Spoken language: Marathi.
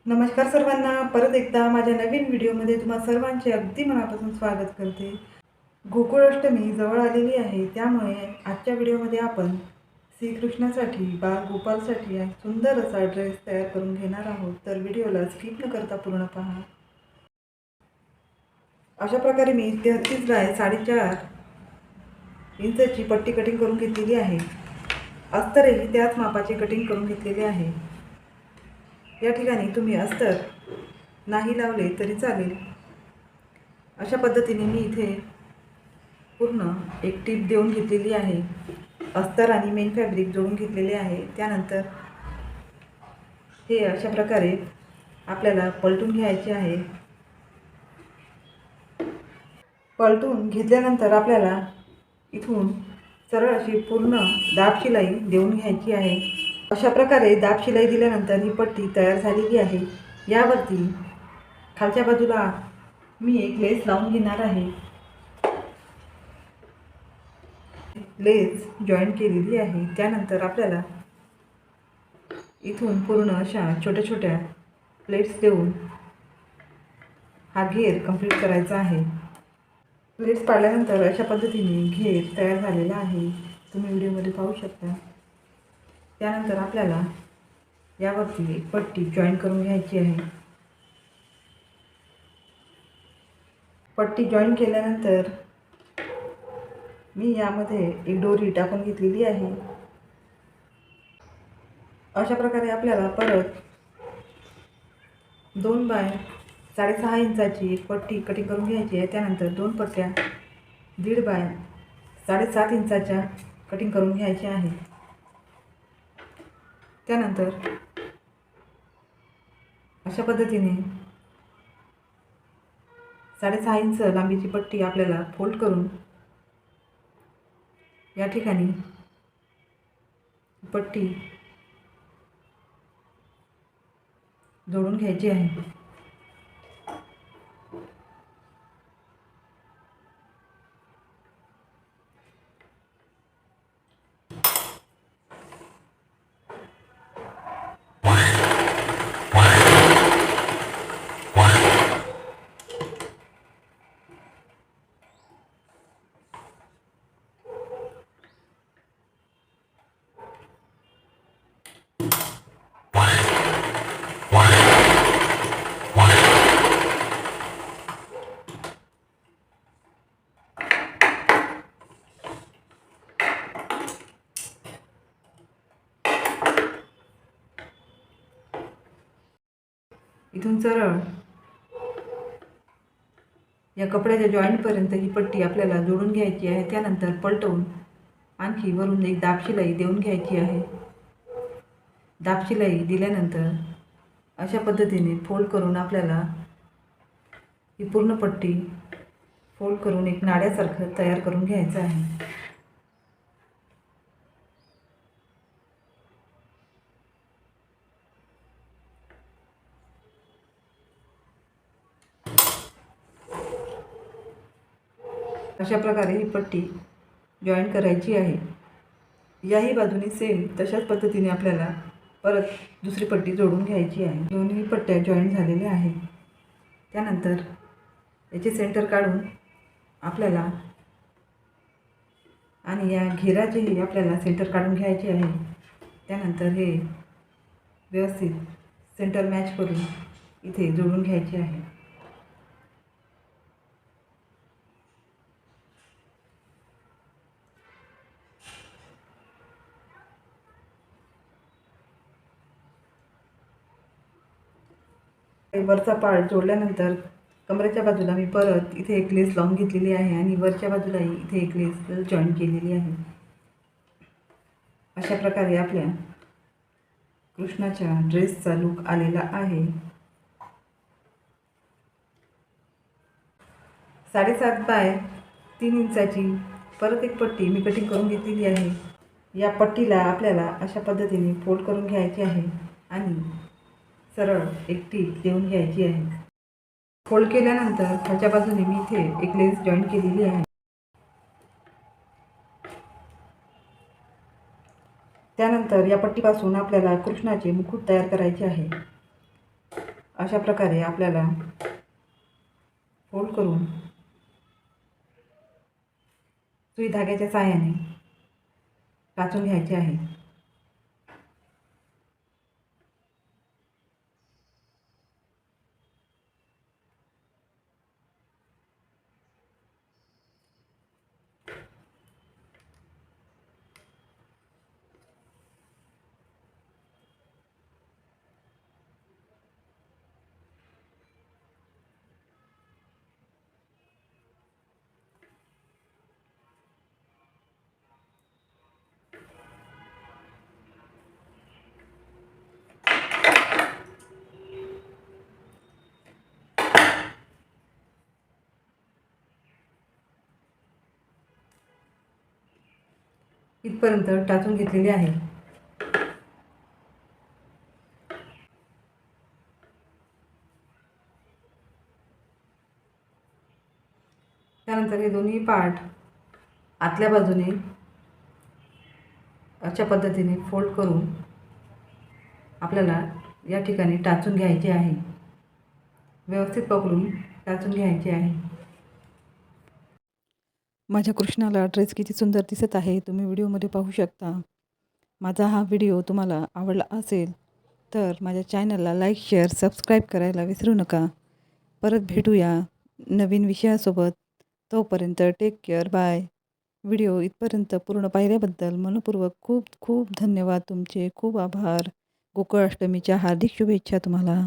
नमस्कार सर्वांना, परत एकदा माझ्या नवीन व्हिडिओमध्ये तुम्हा सर्वांचे अगदी मनापासून स्वागत करते. गोकुळाष्टमी जवळ आलेली आहे, त्यामुळे आजच्या व्हिडिओमध्ये आपण श्रीकृष्णासाठी बाळ गोपालसाठी सुंदर असा ड्रेस तयार करून घेणार आहोत. तर व्हिडिओला स्किप न करता पूर्ण पहा. अशा प्रकारे मी 33 बाय 4.5 इंचची पट्टी कटिंग करून घेतलेली आहे. अस्तरही त्याच मापाचे कटिंग करून घेतलेले आहे. या ठिकाणी तुम्ही अस्तर नाही लावले तरी चालेल. अशा पद्धतीने मी इथे पूर्ण एक टीप देऊन घेतलेली आहे. अस्तर आणि मेन फॅब्रिक जोडून घेतलेले आहे. त्यानंतर हे अशा प्रकारे आपल्याला पलटून घ्यायचे आहे. पलटून घेतल्यानंतर आपल्याला इथून सरळ अशी पूर्ण दाब शिलाई देऊन घ्यायची आहे. अशा प्रकारे दाब शिलाई दिल्यानंतर ही पट्टी तयार झालेली आहे. यावरती खालच्या बाजूला मी एक लेस लावून घेणार आहे. लेस जॉईन केलेली आहे. त्यानंतर आपल्याला इथून पूर्ण अशा छोट्या छोट्या प्लेट्स देऊन हा घेर कंप्लीट करायचा आहे. प्लेट्स पाडल्यानंतर अशा पद्धतीने घेर तयार झालेला आहे, तुम्ही व्हिडिओमध्ये पाहू शकता. त्यानंतर आपल्याला यावरती एक पट्टी जॉईन करून घ्यायची आहे. पट्टी जॉईन केल्यानंतर मी यामध्ये एक दोरी टाकून घेतलेली आहे. अशा प्रकारे आपल्याला परत 2 बाय 6.5 इंचाची एक पट्टी कटिंग करून घ्यायची आहे. त्यानंतर 2 पट्ट्या 1.5 बाय 7.5 इंचाच्या कटिंग करून घ्यायच्या आहे. त्यानंतर अशा पद्धतीने 6.5 इंच लांबीची पट्टी आपल्याला फोल्ड करून या ठिकाणी पट्टी जोडून घ्यायची आहे. इथून सरळ या कपड्याच्या जॉईंटपर्यंत ही पट्टी आपल्याला जोडून घ्यायची आहे. त्यानंतर पलटवून आणखी वरून एक दाब शिलाई देऊन घ्यायची आहे. दाब शिलाई दिल्यानंतर अशा पद्धतीने फोल्ड करून आपल्याला ही पूर्ण पट्टी फोल्ड करून एक नाड्यासारखं तयार करून घ्यायचं आहे. अशा प्रकारे ही पट्टी जॉईन करायची आहे. याही बाजूने सेम तशाच पद्धतीने आपल्याला परत दुसरी पट्टी जोडून घ्यायची आहे. दोन्ही पट्ट्या जॉईन झालेल्या आहेत. त्यानंतर याचे सेंटर काढून आपल्याला आणि या घेराचेही आपल्याला सेंटर काढून घ्यायचे आहे. त्यानंतर हे व्यवस्थित सेंटर मॅच करून इथे जोडून घ्यायचे आहे. वरचा पार्ट जोडल्यानंतर कमरेच्या बाजूला मी परत इथे एक लेस लावून घेतलेली आहे आणि वरच्या बाजूलाही इथे एक लेस जॉईन केलेली आहे. अशा प्रकारे आपल्या कृष्णाच्या ड्रेसचा लुक आलेला आहे. 7.5 बाय 3 इंचाची परत एक पट्टी मी कटिंग करून घेतलेली आहे. या पट्टीला आपल्याला अशा पद्धतीने फोल्ड करून घ्यायची आहे आणि सरळ एक टीप देऊन घ्यायची आहे. फोल्ड केल्यानंतर खालच्या बाजूने मी इथे एक लेस जॉईन केलेली आहे. त्यानंतर या पट्टीपासून आपल्याला कृष्णाचे मुकुट तयार करायचे आहे. अशा प्रकारे आपल्याला फोल्ड करून सुई धाग्याच्या सहाय्याने टाचून घ्यायचे आहे. इथपर्यंत टाचून घेतलेले आहे. त्यानंतर हे दोन्ही पार्ट आतल्या बाजूने अशा पद्धतीने फोल्ड करून आपल्याला या ठिकाणी टाचून घ्यायचे आहे. व्यवस्थित पकडून टाचून घ्यायचे आहे. माझ्या कृष्णाला ड्रेस किती सुंदर दिसत आहे, तुम्ही व्हिडिओमध्ये पाहू शकता. माझा हा व्हिडिओ तुम्हाला आवडला असेल तर माझ्या चॅनलला लाईक, शेअर, सबस्क्राईब करायला विसरू नका. परत भेटूया नवीन विषयासोबत. तोपर्यंत टेक केअर, बाय. व्हिडिओ इथपर्यंत पूर्ण पाहिल्याबद्दल मनःपूर्वक खूप खूप धन्यवाद तुमचे. खूप आभार. गोकुळाष्टमीच्या हार्दिक शुभेच्छा तुम्हाला.